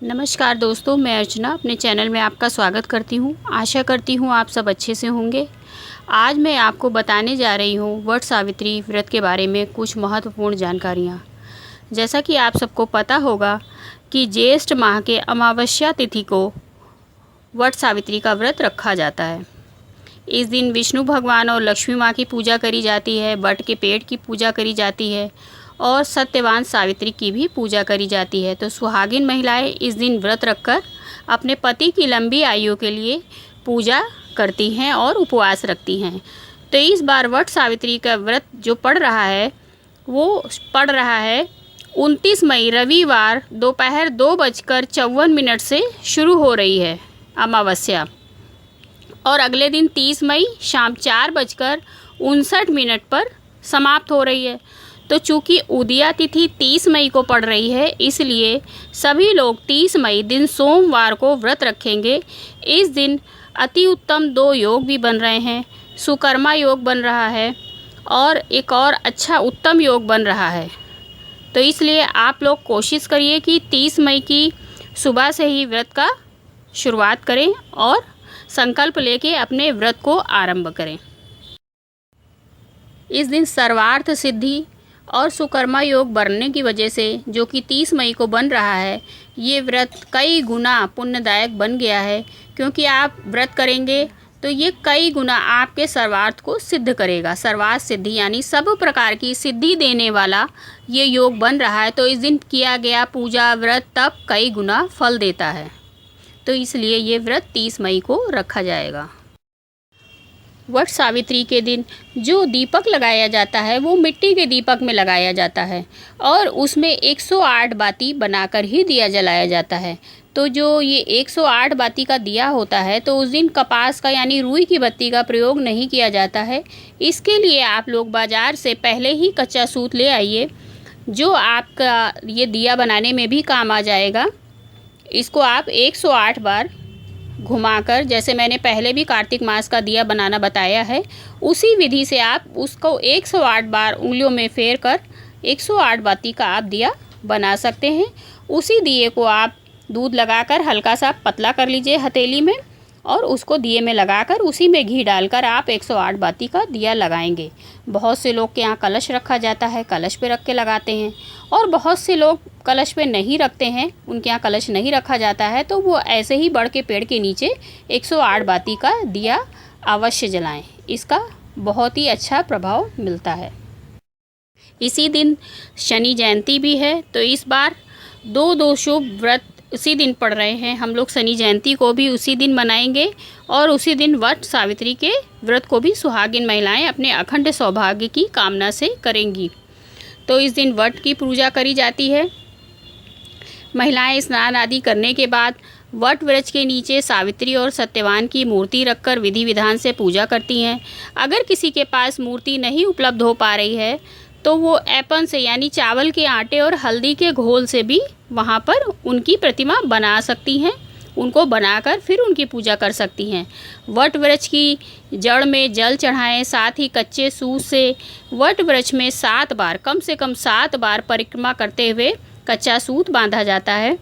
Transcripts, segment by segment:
नमस्कार दोस्तों, मैं अर्चना अपने चैनल में आपका स्वागत करती हूँ। आशा करती हूँ आप सब अच्छे से होंगे। आज मैं आपको बताने जा रही हूँ वट सावित्री व्रत के बारे में कुछ महत्वपूर्ण जानकारियाँ। जैसा कि आप सबको पता होगा कि ज्येष्ठ माह के अमावस्या तिथि को वट सावित्री का व्रत रखा जाता है। इस दिन विष्णु भगवान और लक्ष्मी माँ की पूजा करी जाती है, वट के पेड़ की पूजा करी जाती है और सत्यवान सावित्री की भी पूजा करी जाती है। तो सुहागिन महिलाएं इस दिन व्रत रखकर अपने पति की लंबी आयु के लिए पूजा करती हैं और उपवास रखती हैं। तो इस बार वट सावित्री का व्रत जो पड़ रहा है वो पड़ रहा है 29 मई रविवार दोपहर 2:54 से शुरू हो रही है अमावस्या, और अगले दिन 30 मई शाम 4:59 पर समाप्त हो रही है। तो चूँकि उदया तिथि 30 मई को पड़ रही है, इसलिए सभी लोग 30 मई दिन सोमवार को व्रत रखेंगे। इस दिन अति उत्तम 2 योग भी बन रहे हैं। सुकर्मा योग बन रहा है और एक और अच्छा उत्तम योग बन रहा है। तो इसलिए आप लोग कोशिश करिए कि 30 मई की सुबह से ही व्रत का शुरुआत करें और संकल्प लेके अपने व्रत को आरंभ करें। इस दिन सर्वार्थ सिद्धि और सुकर्मा योग बनने की वजह से, जो कि 30 मई को बन रहा है, ये व्रत कई गुना पुण्यदायक बन गया है। क्योंकि आप व्रत करेंगे तो ये कई गुना आपके सर्वार्थ को सिद्ध करेगा। सर्वार्थ सिद्धि यानी सब प्रकार की सिद्धि देने वाला ये योग बन रहा है। तो इस दिन किया गया पूजा व्रत तप कई गुना फल देता है। तो इसलिए ये व्रत 30 मई को रखा जाएगा। वट सावित्री के दिन जो दीपक लगाया जाता है वो मिट्टी के दीपक में लगाया जाता है और उसमें 108 बाती बनाकर ही दिया जलाया जाता है। तो जो ये 108 बाती का दिया होता है, तो उस दिन कपास का यानी रुई की बत्ती का प्रयोग नहीं किया जाता है। इसके लिए आप लोग बाज़ार से पहले ही कच्चा सूत ले आइए, जो आपका ये दिया बनाने में भी काम आ जाएगा। इसको आप 108 बार घुमाकर, जैसे मैंने पहले भी कार्तिक मास का दिया बनाना बताया है, उसी विधि से आप उसको 108 बार उंगलियों में फेर कर 108 बाती का आप दिया बना सकते हैं। उसी दिए को आप दूध लगाकर हल्का सा पतला कर लीजिए हथेली में और उसको दिए में लगाकर उसी में घी डालकर आप 108 बाती का दिया लगाएंगे। बहुत से लोग के यहाँ कलश रखा जाता है, कलश पे रख के लगाते हैं, और बहुत से लोग कलश पे नहीं रखते हैं, उनके यहाँ कलश नहीं रखा जाता है, तो वो ऐसे ही बड़ के पेड़ के नीचे 108 बाती का दिया अवश्य जलाएं। इसका बहुत ही अच्छा प्रभाव मिलता है। इसी दिन शनि जयंती भी है, तो इस बार दो शुभ व्रत उसी दिन पड़ रहे हैं। हम लोग शनि जयंती को भी उसी दिन मनाएंगे और उसी दिन वट सावित्री के व्रत को भी सुहागिन महिलाएं अपने अखंड सौभाग्य की कामना से करेंगी। तो इस दिन वट की पूजा करी जाती है। महिलाएं स्नान आदि करने के बाद वट वृक्ष के नीचे सावित्री और सत्यवान की मूर्ति रखकर विधि विधान से पूजा करती हैं। अगर किसी के पास मूर्ति नहीं उपलब्ध हो पा रही है तो वो ऐपन से यानी चावल के आटे और हल्दी के घोल से भी वहाँ पर उनकी प्रतिमा बना सकती हैं। उनको बनाकर फिर उनकी पूजा कर सकती हैं। वट वृक्ष की जड़ में जल चढ़ाएं, साथ ही कच्चे सूत से वट वृक्ष में 7 बार, कम से कम 7 बार परिक्रमा करते हुए कच्चा सूत बांधा जाता है।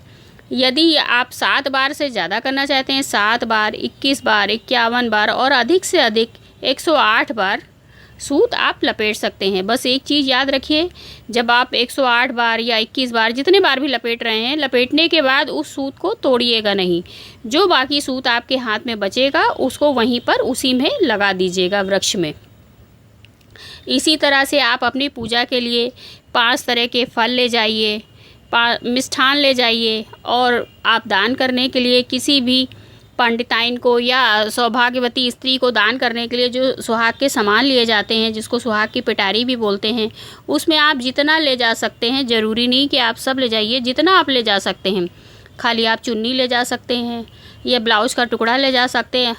यदि आप 7 बार से ज़्यादा करना चाहते हैं, 7 बार, 21 बार, 51 बार और अधिक से अधिक 108 बार सूत आप लपेट सकते हैं। बस एक चीज़ याद रखिए, जब आप 108 बार या 21 बार जितने बार भी लपेट रहे हैं, लपेटने के बाद उस सूत को तोड़िएगा नहीं। जो बाकी सूत आपके हाथ में बचेगा उसको वहीं पर उसी में लगा दीजिएगा वृक्ष में। इसी तरह से आप अपनी पूजा के लिए 5 तरह के फल ले जाइए, मिष्ठान ले जाइए, और आप दान करने के लिए किसी भी पंडिताइन को या सौभाग्यवती स्त्री को दान करने के लिए जो सुहाग के सामान लिए जाते हैं, जिसको सुहाग की पिटारी भी बोलते हैं, उसमें आप जितना ले जा सकते हैं, ज़रूरी नहीं कि आप सब ले जाइए, जितना आप ले जा सकते हैं। खाली आप चुन्नी ले जा सकते हैं या ब्लाउज़ का टुकड़ा ले जा सकते हैं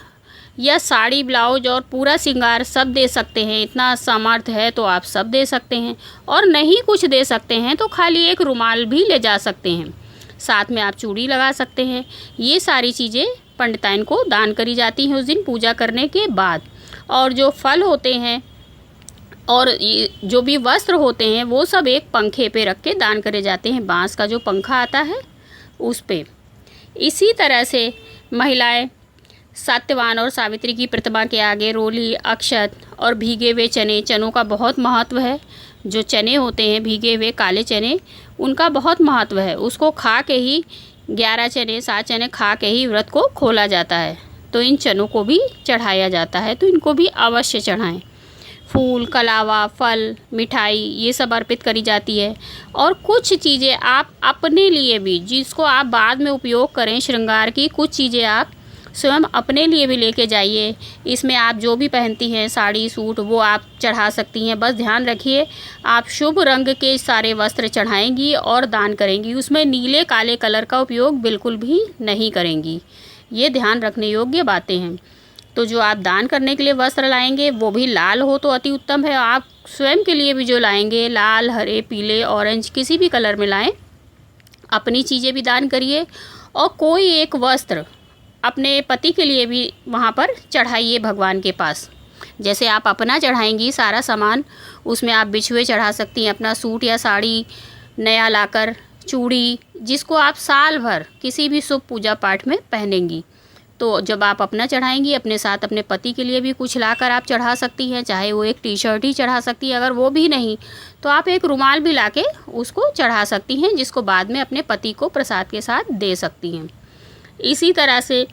या साड़ी ब्लाउज और पूरा श्रृंगार सब दे सकते हैं। इतना सामर्थ्य है तो आप सब दे सकते हैं, और नहीं कुछ दे सकते हैं तो खाली एक रुमाल भी ले जा सकते हैं। साथ में आप चूड़ी लगा सकते हैं। ये सारी चीज़ें पंडिताइन को दान करी जाती हैं उस दिन पूजा करने के बाद। और जो फल होते हैं और जो भी वस्त्र होते हैं वो सब एक पंखे पे रख के दान करे जाते हैं। बांस का जो पंखा आता है उस पे। इसी तरह से महिलाएं सत्यवान और सावित्री की प्रतिमा के आगे रोली, अक्षत और भीगे हुए चनों का बहुत महत्व है। जो चने होते हैं भीगे हुए काले चने, उनका बहुत महत्व है। उसको खा के ही 11 चने 7 चने खा के ही व्रत को खोला जाता है। तो इन चनों को भी चढ़ाया जाता है, तो इनको भी अवश्य चढ़ाएं। फूल, कलावा, फल, मिठाई ये सब अर्पित करी जाती है। और कुछ चीज़ें आप अपने लिए भी, जिसको आप बाद में उपयोग करें श्रृंगार की, कुछ चीज़ें आप स्वयं अपने लिए भी लेके जाइए। इसमें आप जो भी पहनती हैं साड़ी, सूट, वो आप चढ़ा सकती हैं। बस ध्यान रखिए आप शुभ रंग के सारे वस्त्र चढ़ाएंगी और दान करेंगी। उसमें नीले काले कलर का उपयोग बिल्कुल भी नहीं करेंगी। ये ध्यान रखने योग्य बातें हैं। तो जो आप दान करने के लिए वस्त्र लाएंगे वो भी लाल हो तो अति उत्तम है। आप स्वयं के लिए भी जो लाएंगे लाल, हरे, पीले, ऑरेंज किसी भी कलर में लाएं। अपनी चीज़ें भी दान करिए और कोई एक वस्त्र अपने पति के लिए भी वहाँ पर चढ़ाइए भगवान के पास। जैसे आप अपना चढ़ाएंगी सारा सामान, उसमें आप बिछुए चढ़ा सकती हैं, अपना सूट या साड़ी नया लाकर, चूड़ी, जिसको आप साल भर किसी भी शुभ पूजा पाठ में पहनेंगी। तो जब आप अपना चढ़ाएंगी, अपने साथ अपने पति के लिए भी कुछ लाकर आप चढ़ा सकती हैं। चाहे वो एक टी-शर्ट ही चढ़ा सकती है, अगर वो भी नहीं तो आप एक रुमाल भी लाके उसको चढ़ा सकती हैं, जिसको बाद में अपने पति को प्रसाद के साथ दे सकती हैं। इसी तरह से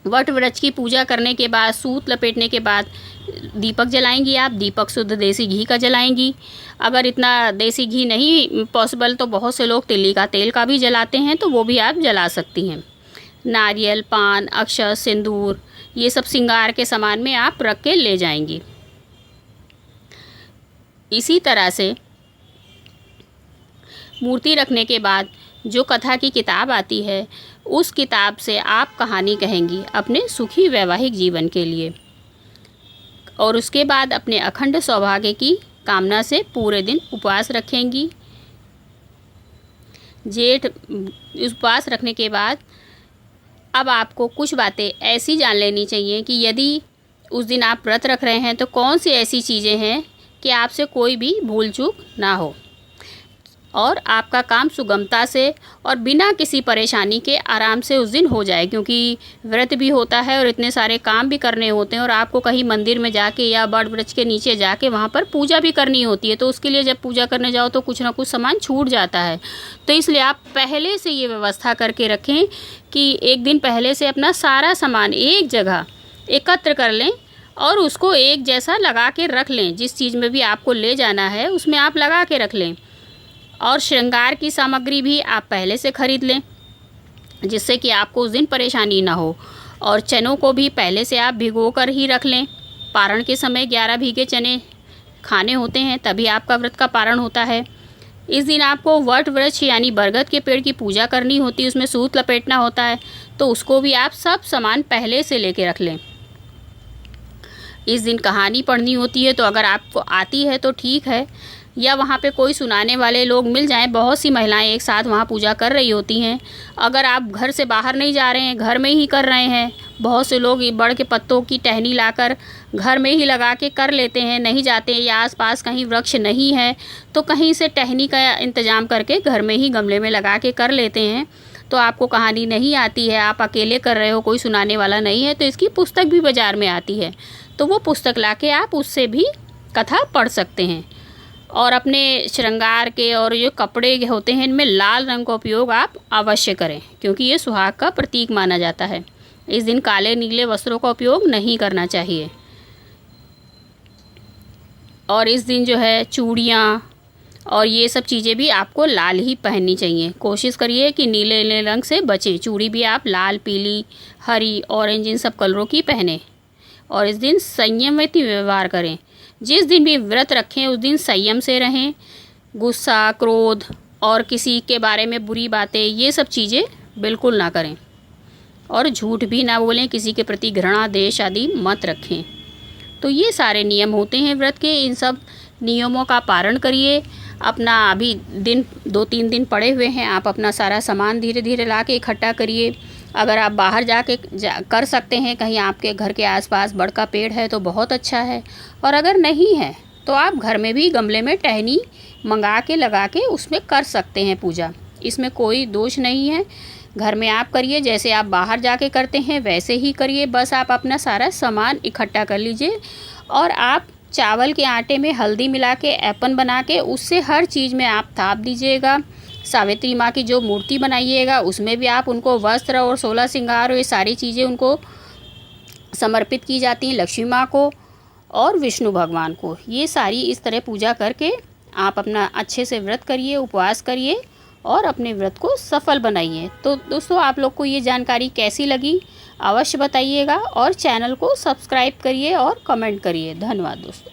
वट वृक्ष की पूजा करने के बाद, सूत लपेटने के बाद दीपक जलाएंगी आप। दीपक शुद्ध देसी घी का जलाएंगी। अगर इतना देसी घी नहीं पॉसिबल तो बहुत से लोग तिल्ली का तेल का भी जलाते हैं, तो वो भी आप जला सकती हैं। नारियल, पान, अक्षत, सिंदूर ये सब श्रृंगार के सामान में आप रख के ले जाएंगी। इसी तरह से मूर्ति रखने के बाद जो कथा की किताब आती है, उस किताब से आप कहानी कहेंगी अपने सुखी वैवाहिक जीवन के लिए। और उसके बाद अपने अखंड सौभाग्य की कामना से पूरे दिन उपवास रखेंगी। जेठ उपवास रखने के बाद अब आपको कुछ बातें ऐसी जान लेनी चाहिए कि यदि उस दिन आप व्रत रख रहे हैं तो कौन सी ऐसी चीज़ें हैं कि आपसे कोई भी भूल चूक ना हो और आपका काम सुगमता से और बिना किसी परेशानी के आराम से उस दिन हो जाए। क्योंकि व्रत भी होता है और इतने सारे काम भी करने होते हैं और आपको कहीं मंदिर में जाके या बड़ वृक्ष के नीचे जाके वहाँ पर पूजा भी करनी होती है। तो उसके लिए जब पूजा करने जाओ तो कुछ ना कुछ सामान छूट जाता है। तो इसलिए आप पहले से ये व्यवस्था करके रखें कि एक दिन पहले से अपना सारा सामान एक जगह एकत्र कर लें और उसको एक जैसा लगा के रख लें। जिस चीज़ में भी आपको ले जाना है उसमें आप लगा के रख लें। और श्रृंगार की सामग्री भी आप पहले से ख़रीद लें, जिससे कि आपको उस दिन परेशानी ना हो। और चनों को भी पहले से आप भिगो कर ही रख लें। पारण के समय 11 भीगे चने खाने होते हैं, तभी आपका व्रत का पारण होता है। इस दिन आपको वट वृक्ष यानी बरगद के पेड़ की पूजा करनी होती है, उसमें सूत लपेटना होता है, तो उसको भी आप सब सामान पहले से लेके रख लें। इस दिन कहानी पढ़नी होती है, तो अगर आपको आती है तो ठीक है, या वहाँ पे कोई सुनाने वाले लोग मिल जाएं। बहुत सी महिलाएं एक साथ वहाँ पूजा कर रही होती हैं। अगर आप घर से बाहर नहीं जा रहे हैं, घर में ही कर रहे हैं, बहुत से लोग बड़ के पत्तों की टहनी लाकर घर में ही लगा के कर लेते हैं, नहीं जाते या आसपास कहीं वृक्ष नहीं है तो कहीं से टहनी का इंतज़ाम करके घर में ही गमले में लगा के कर लेते हैं। तो आपको कहानी नहीं आती है, आप अकेले कर रहे हो, कोई सुनाने वाला नहीं है, तो इसकी पुस्तक भी बाज़ार में आती है, तो वो पुस्तक ला के आप उससे भी कथा पढ़ सकते हैं। और अपने श्रृंगार के और जो कपड़े होते हैं इनमें लाल रंग का उपयोग आप अवश्य करें, क्योंकि ये सुहाग का प्रतीक माना जाता है। इस दिन काले नीले वस्त्रों का उपयोग नहीं करना चाहिए। और इस दिन जो है चूड़ियाँ और ये सब चीज़ें भी आपको लाल ही पहननी चाहिए। कोशिश करिए कि नीले नीले रंग से बचें। चूड़ी भी आप लाल, पीली, हरी, ऑरेंज इन सब कलरों की पहने। और इस दिन संयमित व्यवहार करें। जिस दिन भी व्रत रखें उस दिन संयम से रहें। गुस्सा, क्रोध और किसी के बारे में बुरी बातें ये सब चीज़ें बिल्कुल ना करें। और झूठ भी ना बोलें, किसी के प्रति घृणा, द्वेष आदि मत रखें। तो ये सारे नियम होते हैं व्रत के। इन सब नियमों का पालन करिए। अपना अभी दिन 2-3 दिन पड़े हुए हैं, आप अपना सारा सामान धीरे धीरे ला के इकट्ठा करिए। अगर आप बाहर जाके कर सकते हैं, कहीं आपके घर के आसपास बड़ का पेड़ है तो बहुत अच्छा है, और अगर नहीं है तो आप घर में भी गमले में टहनी मंगा के लगा के उसमें कर सकते हैं पूजा। इसमें कोई दोष नहीं है। घर में आप करिए, जैसे आप बाहर जाके करते हैं वैसे ही करिए। बस आप अपना सारा सामान इकट्ठा कर लीजिए और आप चावल के आटे में हल्दी मिला के ऐपन बना के उससे हर चीज़ में आप थाप दीजिएगा। सावित्री माँ की जो मूर्ति बनाइएगा उसमें भी आप उनको वस्त्र और 16 श्रृंगार और ये सारी चीज़ें उनको समर्पित की जाती हैं, लक्ष्मी माँ को और विष्णु भगवान को। ये सारी इस तरह पूजा करके आप अपना अच्छे से व्रत करिए, उपवास करिए और अपने व्रत को सफल बनाइए। तो दोस्तों, आप लोग को ये जानकारी कैसी लगी अवश्य बताइएगा और चैनल को सब्सक्राइब करिए और कमेंट करिए। धन्यवाद दोस्तों।